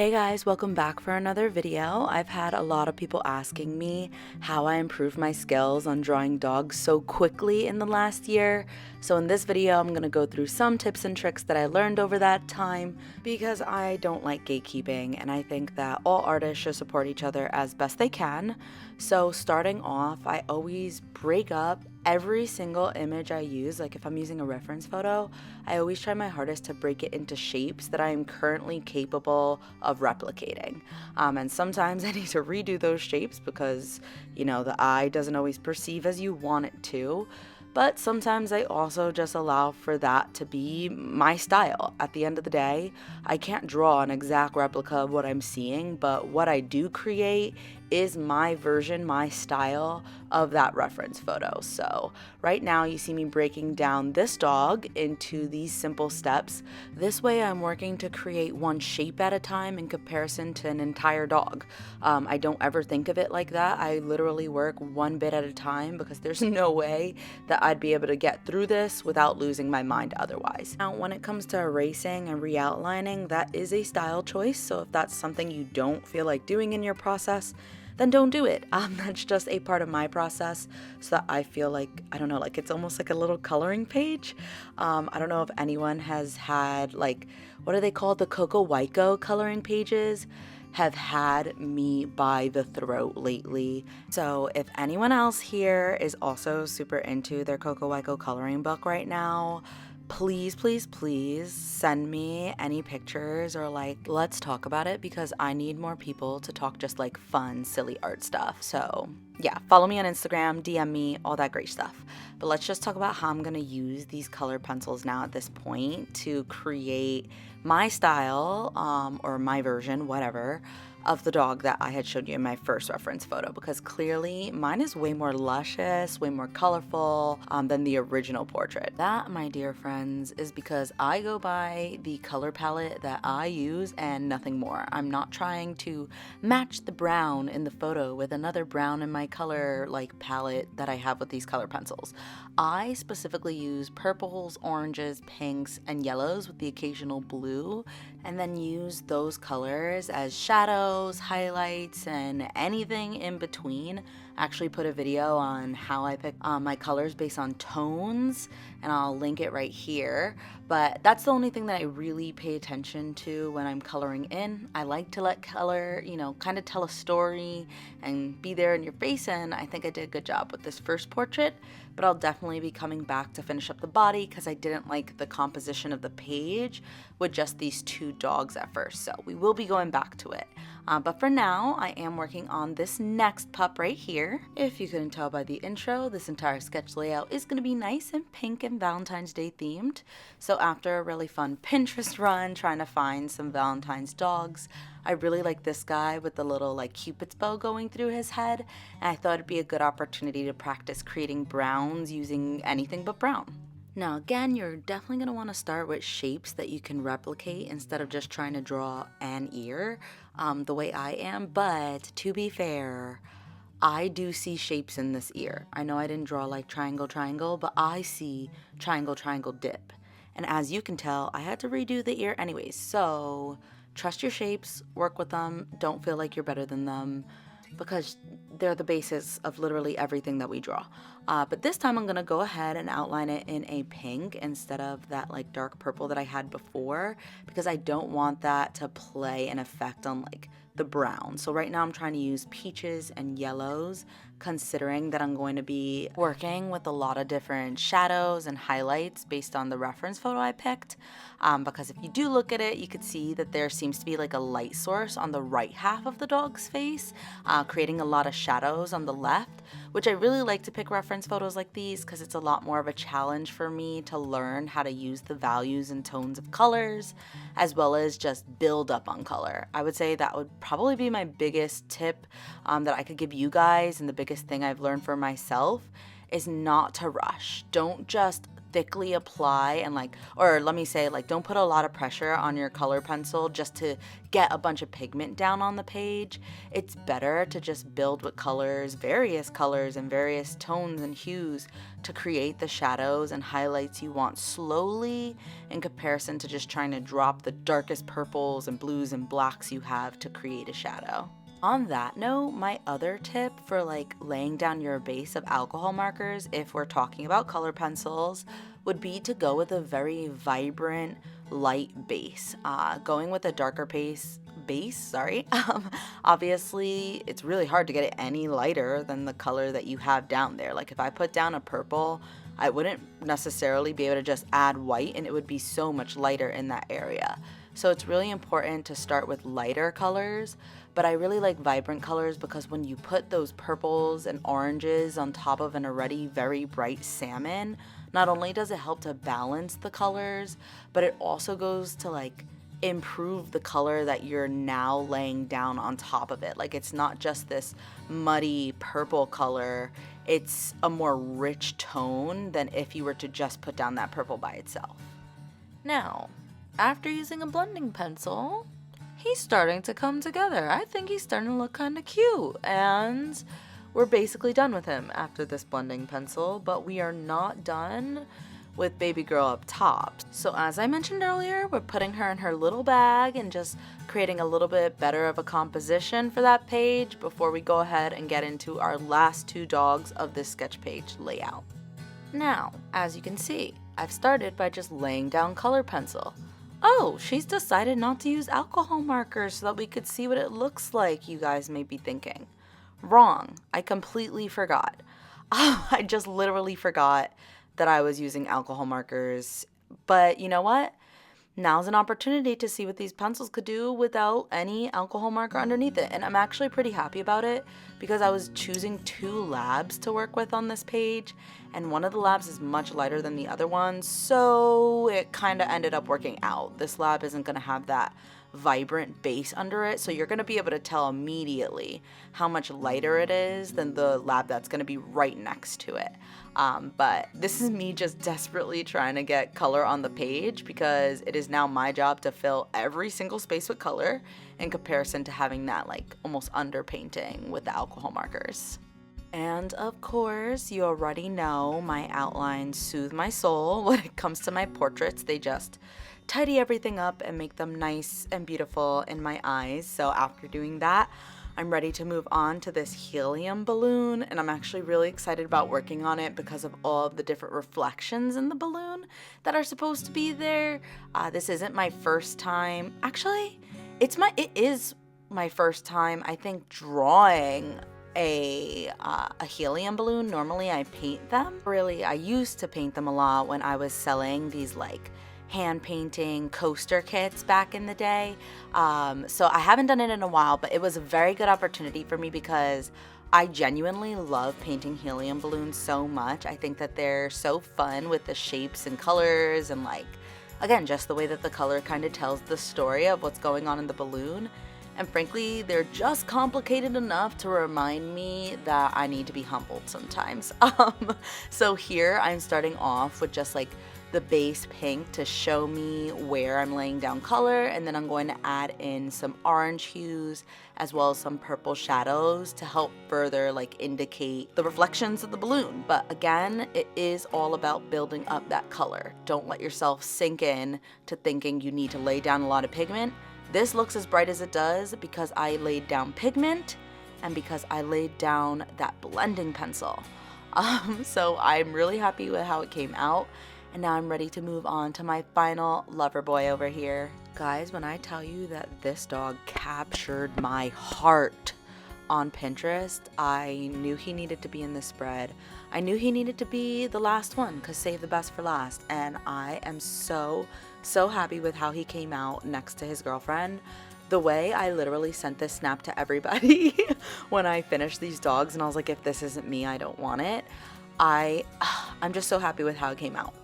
Hey guys, welcome back for another video. I've had a lot of people asking me how I improved my skills on drawing dogs so quickly in the last year. So in this video, I'm going to go through some tips and tricks that I learned over that time because I don't like gatekeeping and I think that all artists should support each other as best they can. So starting off, I always break up every single image I use. Like if I'm using a reference photo, I always try my hardest to break it into shapes that I am currently capable of replicating. And sometimes I need to redo those shapes because, the eye doesn't always perceive as you want it to. But sometimes I also just allow for that to be my style. At the end of the day, I can't draw an exact replica of what I'm seeing, but what I do create is my version, my style of that reference photo. So right now you see me breaking down this dog into these simple steps. This way I'm working to create one shape at a time in comparison to an entire dog. I don't ever think of it like that. I literally work one bit at a time because there's no way that I'd be able to get through this without losing my mind otherwise. Now, when it comes to erasing and re-outlining, that is a style choice. So if that's something you don't feel like doing in your process, then don't do it. That's just a part of my process so that I feel like, I don't know, like it's almost like a little coloring page. I don't know if anyone has had what are they called? The Coco Waiko coloring pages have had me by the throat lately. So if anyone else here is also super into their Coco Waiko coloring book right now, please, please, please send me any pictures or let's talk about it because I need more people to talk just fun, silly art stuff. So yeah, follow me on Instagram, DM me, all that great stuff. But let's just talk about how I'm gonna use these color pencils now at this point to create my style or my version, whatever, of the dog that I had showed you in my first reference photo, because clearly mine is way more luscious, way more colorful than the original portrait. That, my dear friends, is because I go by the color palette that I use and nothing more. I'm not trying to match the brown in the photo with another brown in my color palette that I have with these color pencils. I specifically use purples, oranges, pinks, and yellows with the occasional blue, and then use those colors as shadows, highlights, and anything in between. Actually put a video on how I pick my colors based on tones, and I'll link it right here. But that's the only thing that I really pay attention to when I'm coloring in. I like to let color, kind of tell a story and be there in your face, and I think I did a good job with this first portrait, but I'll definitely be coming back to finish up the body because I didn't like the composition of the page with just these two dogs at first. So we will be going back to it. But for now, I am working on this next pup right here. If you couldn't tell by the intro, this entire sketch layout is going to be nice and pink and Valentine's Day themed. So after a really fun Pinterest run trying to find some Valentine's dogs, I really like this guy with the little Cupid's bow going through his head, and I thought it'd be a good opportunity to practice creating browns using anything but brown. Now again, you're definitely going to want to start with shapes that you can replicate instead of just trying to draw an ear the way I am, but to be fair, I do see shapes in this ear. I know I didn't draw triangle, triangle, but I see triangle, triangle, dip. And as you can tell, I had to redo the ear anyways, so trust your shapes, work with them, don't feel like you're better than them, because they're the basis of literally everything that we draw. But this time I'm gonna go ahead and outline it in a pink instead of that dark purple that I had before, because I don't want that to play an effect on the brown. So right now I'm trying to use peaches and yellows, considering that I'm going to be working with a lot of different shadows and highlights based on the reference photo I picked. Because if you do look at it, you could see that there seems to be a light source on the right half of the dog's face, creating a lot of shadows on the left, which I really like to pick reference photos like these because it's a lot more of a challenge for me to learn how to use the values and tones of colors, as well as just build up on color. I would say that would probably be my biggest tip that I could give you guys, and the biggest thing I've learned for myself is not to rush. Don't just thickly apply and or let me say, don't put a lot of pressure on your color pencil just to get a bunch of pigment down on the page. It's better to just build with various colors and various tones and hues to create the shadows and highlights you want slowly, in comparison to just trying to drop the darkest purples and blues and blacks you have to create a shadow. On that note, my other tip for laying down your base of alcohol markers, if we're talking about color pencils, would be to go with a very vibrant, light base. Going with a darker base, obviously it's really hard to get it any lighter than the color that you have down there. Like if I put down a purple, I wouldn't necessarily be able to just add white and it would be so much lighter in that area. So it's really important to start with lighter colors, but I really like vibrant colors because when you put those purples and oranges on top of an already very bright salmon, not only does it help to balance the colors, but it also goes to improve the color that you're now laying down on top of it. It's not just this muddy purple color, it's a more rich tone than if you were to just put down that purple by itself. Now, after using a blending pencil, he's starting to come together. I think he's starting to look kind of cute, and we're basically done with him after this blending pencil, but we are not done with baby girl up top. So as I mentioned earlier, we're putting her in her little bag and just creating a little bit better of a composition for that page before we go ahead and get into our last two dogs of this sketch page layout. Now, as you can see, I've started by just laying down color pencil. Oh, she's decided not to use alcohol markers so that we could see what it looks like, you guys may be thinking. Wrong. I completely forgot. I just literally forgot that I was using alcohol markers. But you know what? Now's an opportunity to see what these pencils could do without any alcohol marker underneath it. And I'm actually pretty happy about it because I was choosing two labs to work with on this page, and one of the labs is much lighter than the other one, so it kind of ended up working out. This lab isn't going to have that vibrant base under it, so you're going to be able to tell immediately how much lighter it is than the lab that's going to be right next to it. But this is me just desperately trying to get color on the page because it is now my job to fill every single space with color in comparison to having that almost underpainting with the alcohol markers. And of course, you already know my outlines soothe my soul. When it comes to my portraits, they just tidy everything up and make them nice and beautiful in my eyes. So after doing that, I'm ready to move on to this helium balloon, and I'm actually really excited about working on it because of all of the different reflections in the balloon that are supposed to be there. This isn't my first time. Actually, it is my first time, I think, drawing a helium balloon. Normally I paint them. Really, I used to paint them a lot when I was selling these hand painting coaster kits back in the day. So I haven't done it in a while, but it was a very good opportunity for me because I genuinely love painting helium balloons so much. I think that they're so fun with the shapes and colors and again, just the way that the color kind of tells the story of what's going on in the balloon. And frankly, they're just complicated enough to remind me that I need to be humbled sometimes. So here I'm starting off with just the base pink to show me where I'm laying down color, and then I'm going to add in some orange hues as well as some purple shadows to help further indicate the reflections of the balloon. But again, it is all about building up that color. Don't let yourself sink in to thinking you need to lay down a lot of pigment. This looks as bright as it does because I laid down pigment and because I laid down that blending pencil. So I'm really happy with how it came out. And now I'm ready to move on to my final lover boy over here. Guys, when I tell you that this dog captured my heart on Pinterest, I knew he needed to be in this spread. I knew he needed to be the last one because save the best for last. And I am so happy with how he came out next to his girlfriend. The way I literally sent this snap to everybody when I finished these dogs, and I was like, if this isn't me, I don't want it. I'm just so happy with how it came out.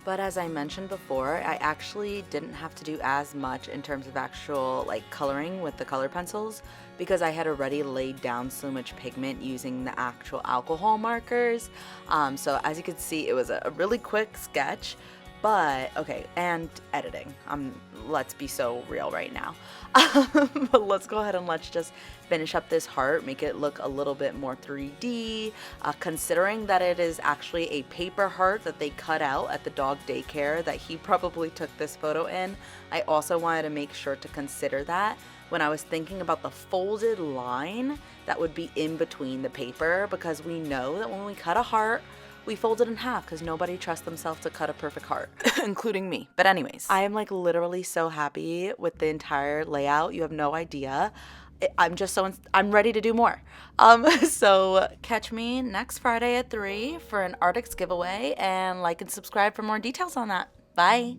But as I mentioned before, I actually didn't have to do as much in terms of actual like coloring with the color pencils because I had already laid down so much pigment using the actual alcohol markers. So as you can see, it was a really quick sketch. But okay, and editing. Let's be so real right now. But let's go ahead and let's just finish up this heart, make it look a little bit more 3D. Considering that it is actually a paper heart that they cut out at the dog daycare that he probably took this photo in, I also wanted to make sure to consider that when I was thinking about the folded line that would be in between the paper, because we know that when we cut a heart, we fold it in half because nobody trusts themselves to cut a perfect heart, including me. But anyways, I am like literally so happy with the entire layout. You have no idea. I'm ready to do more. So catch me next Friday at 3 for an Arctics giveaway, and like and subscribe for more details on that. Bye.